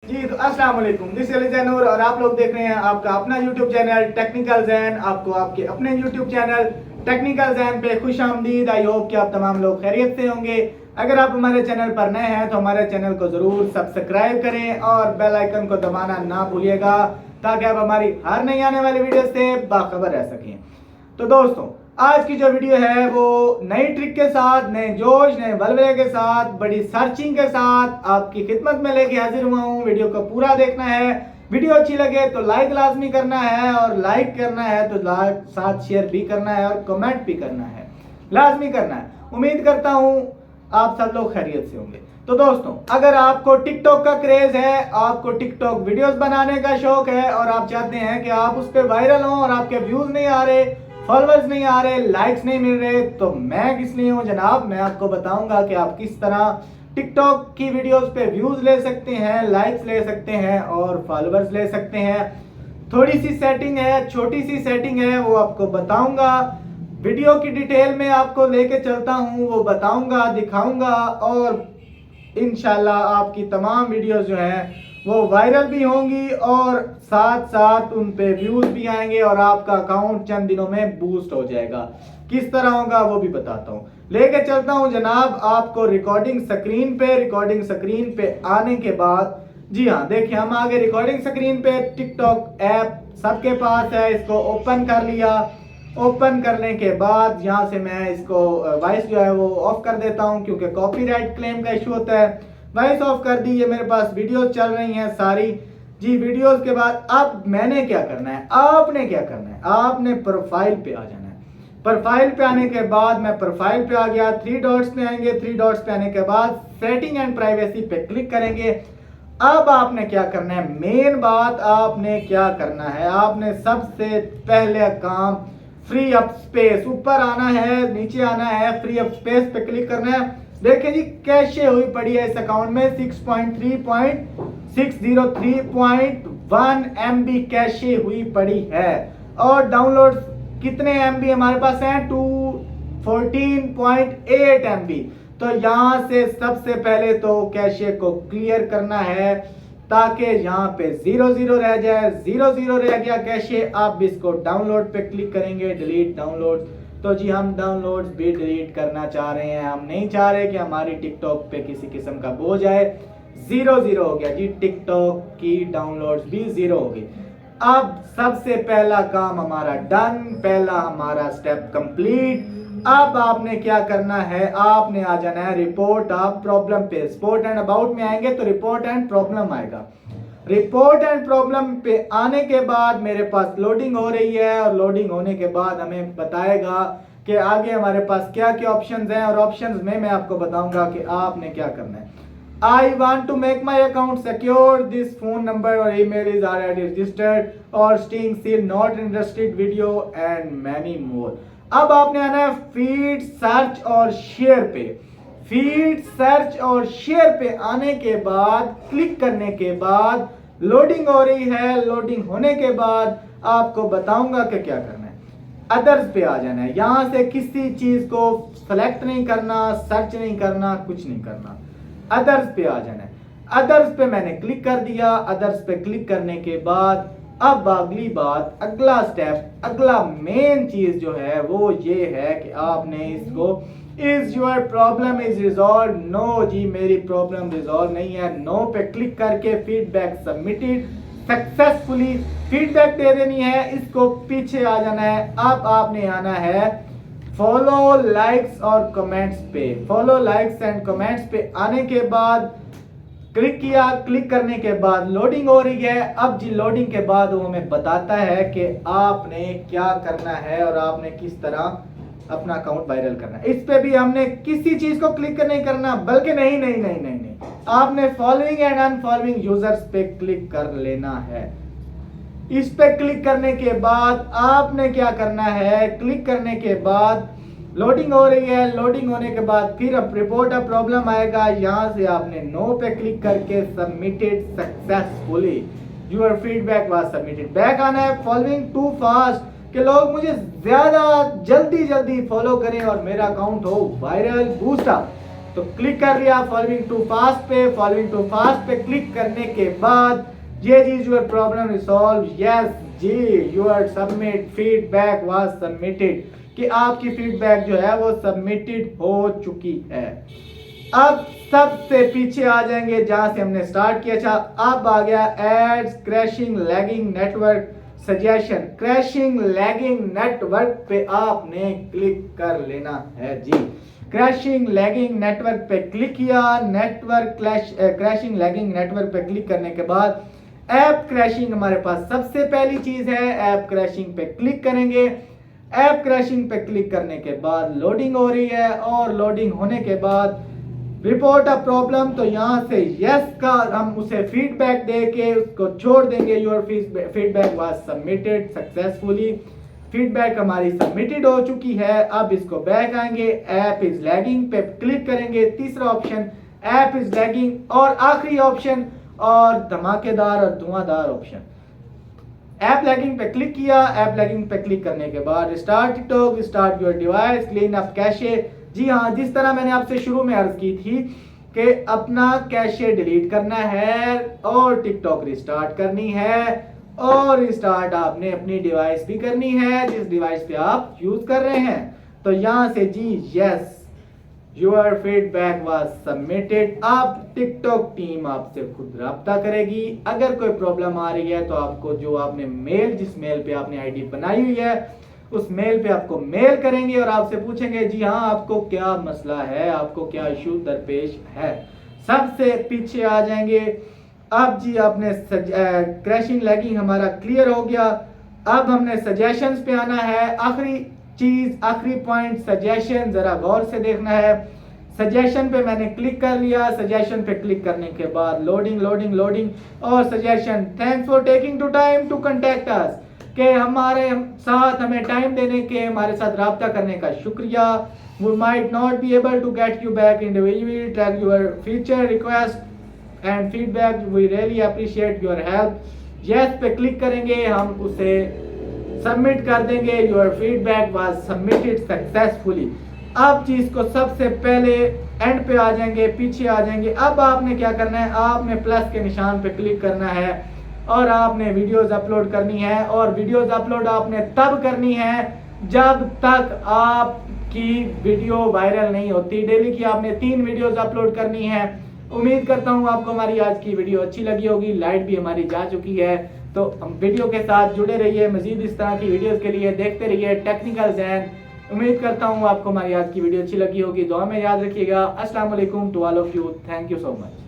जी तो अस्सलाम वालेकुम, दिस इज जैनूर और आप लोग देख रहे हैं आपका अपना यूट्यूब चैनल टेक्निकल जैन। आपको आपके अपने यूट्यूब चैनल टेक्निकल जैन पे खुश आमदीद। आई होप कि आप तमाम लोग खैरियत से होंगे। अगर आप हमारे चैनल पर नए हैं तो हमारे चैनल को ज़रूर सब्सक्राइब करें और बेल आइकन को दबाना ना भूलिएगा ताकि आप हमारी हर नई आने वाली वीडियो से बाखबर रह सकें। तो दोस्तों, आज की जो वीडियो है वो नई ट्रिक के साथ, नए जोश, नए बलबले के साथ, बड़ी सर्चिंग के साथ आपकी खिदमत में लेके हाजिर हुआ हूँ। वीडियो को पूरा देखना है। वीडियो अच्छी लगे तो लाइक लाजमी करना है और लाइक करना है तो साथ शेयर भी करना है और कमेंट भी करना है, लाजमी करना है। उम्मीद करता हूँ आप सब लोग खैरियत से होंगे। तो दोस्तों, अगर आपको टिकटॉक का क्रेज है, आपको टिकटॉक वीडियोस बनाने का शौक है और आप चाहते हैं कि आप उस पर वायरल हों और आपके व्यूज नहीं आ रहे, फॉलोअर्स नहीं आ रहे, लाइक्स नहीं मिल रहे, तो मैं किस लिए हूं जनाब। मैं आपको बताऊंगा कि आप किस तरह टिकटॉक की वीडियोस पे व्यूज ले सकते हैं, लाइक्स ले सकते हैं और फॉलोअर्स ले सकते हैं। थोड़ी सी सेटिंग है, छोटी सी सेटिंग है, वो आपको बताऊंगा। वीडियो की डिटेल में आपको लेके चलता हूं, वो बताऊंगा, दिखाऊंगा और इंशाल्लाह आपकी तमाम वीडियोस जो हैं वो वायरल भी होंगी और साथ साथ उन पे व्यूज भी आएंगे और आपका अकाउंट चंद दिनों में बूस्ट हो जाएगा। किस तरह होगा वो भी बताता हूँ। लेके चलता हूँ जनाब आपको रिकॉर्डिंग स्क्रीन पे। रिकॉर्डिंग स्क्रीन पे आने के बाद, जी हाँ, देखिए हम आगे रिकॉर्डिंग स्क्रीन पे। टिकटॉक ऐप सबके पास है, इसको ओपन कर लिया। ओपन करने के बाद यहाँ से मैं इसको वॉइस जो है वो ऑफ कर देता हूँ क्योंकि कॉपीराइट क्लेम का इशू होता है। वॉइस ऑफ कर दी। ये मेरे पास वीडियोस चल रही हैं सारी जी। वीडियोस के बाद अब मैंने क्या करना है, आपने क्या करना है, आपने प्रोफाइल पे आ जाना है। प्रोफाइल पे आने के बाद मैं प्रोफाइल पे आ गया। थ्री डॉट्स पे आएंगे। थ्री डॉट्स पे आने के बाद सेटिंग एंड प्राइवेसी पे क्लिक करेंगे। अब आपने क्या करना है, मेन बात आपने क्या करना है, आपने सबसे पहले काम फ्री अप स्पेस, ऊपर आना है, नीचे आना है, फ्री अप स्पेस पे क्लिक करना है। देखिए जी, कैशे हुई पड़ी है इस अकाउंट में 6.3.603.1 MB कैशे हुई पड़ी है और डाउनलोड कितने MB हमारे पास हैं, 214.8 MB। तो यहां से सबसे पहले तो कैशे को क्लियर करना है ताकि यहाँ पे 0 रह जाए। 0 रह गया कैशे। आप इसको डाउनलोड पे क्लिक करेंगे, डिलीट डाउनलोड। तो जी हम डाउनलोड भी डिलीट करना चाह रहे हैं। हम नहीं चाह रहे कि हमारी टिकटॉक पे किसी किस्म का बोझ आए। 0 हो गया जी, टिकटॉक की डाउनलोड्स भी 0 हो गई। अब सबसे पहला काम हमारा डन, पहला हमारा स्टेप कंप्लीट। अब आपने क्या करना है, आपने आ जाना है रिपोर्ट ऑफ प्रॉब्लम पे। स्पोर्ट एंड अबाउट में आएंगे तो रिपोर्ट एंड प्रॉब्लम आएगा। रिपोर्ट एंड प्रॉब्लम पे आने के बाद मेरे पास लोडिंग हो रही है और लोडिंग होने के बाद हमें बताएगा कि आगे हमारे पास क्या क्या ऑप्शंस हैं और ऑप्शंस में मैं आपको बताऊंगा कि आपने क्या करना है। I want to make my account secure. This phone number or email is already registered or staying still, not interested video and many more. अब आपने आना है फीड सर्च और शेयर पे। फीड सर्च और शेयर पे आने के बाद क्लिक करने के बाद लोडिंग हो रही है। लोडिंग होने के बाद आपको बताऊंगा कि क्या करना है। अदर्स पे आ जाना है। यहां से किसी चीज को सेलेक्ट नहीं करना, सर्च नहीं करना, कुछ नहीं करना। अदर्स पे आ जाना है। अदर्स पे मैंने क्लिक कर दिया। अदर्स पे क्लिक करने के बाद अब अगली बात, अगला स्टेप, अगला मेन चीज जो है वो ये है कि आपने इसको is your problem is resolve. No जी, मेरी प्रॉब्लम रिजॉल्व नहीं है। नो पे क्लिक करके फीडबैक सबमिटेड सक्सेसफुली फीडबैक दे देनी है। इसको पीछे आ जाना है। अब आपने आना है फॉलो लाइक्स और कमेंट्स पे। फॉलो लाइक्स एंड कमेंट्स पे आने के बाद क्लिक किया। क्लिक करने के बाद लोडिंग हो रही है। अब जी लोडिंग के बाद वो हमें बताता है कि आपने क्या करना है और आपने किस तरह अपना अकाउंट वायरल करना है। इस पे भी हमने किसी चीज को क्लिक नहीं करना, बल्कि नहीं, आपने फॉलोइंग एंड अनफॉलोइंग यूजर्स पे क्लिक कर लेना है। इस पे क्लिक करने के बाद आपने क्या करना है, क्लिक करने के बाद लोडिंग हो रही है। लोडिंग होने के बाद फिर अब रिपोर्ट ऑफ प्रॉब्लम आएगा। यहां से आपने नो पे क्लिक करके submitted successfully, your feedback was submitted. Back आना है। फॉलोइंग टू फास्ट, कि लोग मुझे ज्यादा जल्दी फॉलो करें और मेरा अकाउंट हो वायरल बूस्ट अप। तो क्लिक कर लिया फॉलोइंग टू फास्ट पे। फॉलोइंग टू फास्ट पे क्लिक करने के बाद ये चीज योर प्रॉब्लम रिसॉल्व, यस जी, your submit feedback was submitted, कि आपकी फीडबैक जो है वो सबमिटेड हो चुकी है। अब सबसे पीछे आ जाएंगे जहां से हमने स्टार्ट किया था। अब आ गया ads crashing lagging network suggestion. Crashing lagging network पे आपने क्लिक कर लेना है जी। क्रैशिंग लैगिंग नेटवर्क पे क्लिक किया। नेटवर्क क्रैशिंग लैगिंग नेटवर्क पे क्लिक करने के बाद ऐप क्रैशिंग हमारे पास सबसे पहली चीज है। ऐप क्रैशिंग पे क्लिक करेंगे। ऐप क्रैशिंग पे क्लिक करने के बाद लोडिंग हो रही है और लोडिंग होने के बाद रिपोर्ट अ प्रॉब्लम, तो यहां से यस का हम उसे फीडबैक दे के उसको छोड़ देंगे। Your feedback was submitted successfully. Feedback हमारी सबमिटेड हो चुकी है। अब इसको बैक आएंगे, ऐप इज लैगिंग पे क्लिक करेंगे। तीसरा ऑप्शन ऐप इज लैगिंग और आखिरी ऑप्शन और धमाकेदार और धुआंधार ऑप्शन ऐप लैगिंग पे क्लिक किया। ऐप लैगिंग पे क्लिक करने के बाद restart TikTok, restart your device, clean up cache. जी हाँ, जिस तरह मैंने आपसे शुरू में अर्ज की थी कि अपना कैशे डिलीट करना है और टिकटॉक रिस्टार्ट करनी है और रिस्टार्ट आपने अपनी डिवाइस भी करनी है जिस डिवाइस पे आप यूज कर रहे हैं। तो यहां से जी yes, your feedback was submitted. अब टिकटॉक टीम आपसे खुद राब्ता करेगी। अगर कोई प्रॉब्लम आ रही है तो आपको जो आपने मेल, जिस मेल पे आपने आईडी बनाई हुई है उस मेल पे आपको मेल करेंगे और आपसे पूछेंगे जी हाँ आपको क्या मसला है, आपको क्या इशू दरपेश है। सबसे पीछे आ जाएंगे। अब जी आपने क्रैशिंग लैगिंग हमारा क्लियर हो गया। अब हमने सजेशंस पे आना है। आखिरी चीज, आखिरी पॉइंट सजेशन, जरा गौर से देखना है। सजेशन पे मैंने क्लिक कर लिया। सजेशन पे क्लिक करने के बाद लोडिंग लोडिंग लोडिंग और suggestion, thanks for taking to time to contact us, के हमारे साथ हमें टाइम देने के, हमारे साथ राब्ता करने का शुक्रिया। We might not be able to get you back individually, track your future request and feedback. We really appreciate your help. Yes पे क्लिक करेंगे, हम उसे सबमिट कर देंगे। Your feedback was submitted successfully. अब चीज को सबसे पहले एंड पे आ जाएंगे, पीछे आ जाएंगे। अब आपने क्या करना है, आपने प्लस के निशान पे क्लिक करना है और आपने वीडियोस अपलोड करनी है। और वीडियोस अपलोड आपने तब करनी है जब तक आपकी वीडियो वायरल नहीं होती। डेली की आपने 3 वीडियोस अपलोड करनी है। उम्मीद करता हूँ आपको हमारी आज की वीडियो अच्छी लगी होगी। लाइट भी हमारी जा चुकी है, तो हम वीडियो के साथ जुड़े रहिए। मजीद इस तरह की वीडियोस के लिए देखते रहिए टेक्निकल ज़ैन। उम्मीद करता हूँ आपको हमारी आज की वीडियो अच्छी लगी होगी। दुआ में याद रखिएगा। अस्सलाम वालेकुम to all of you. Thank you so much.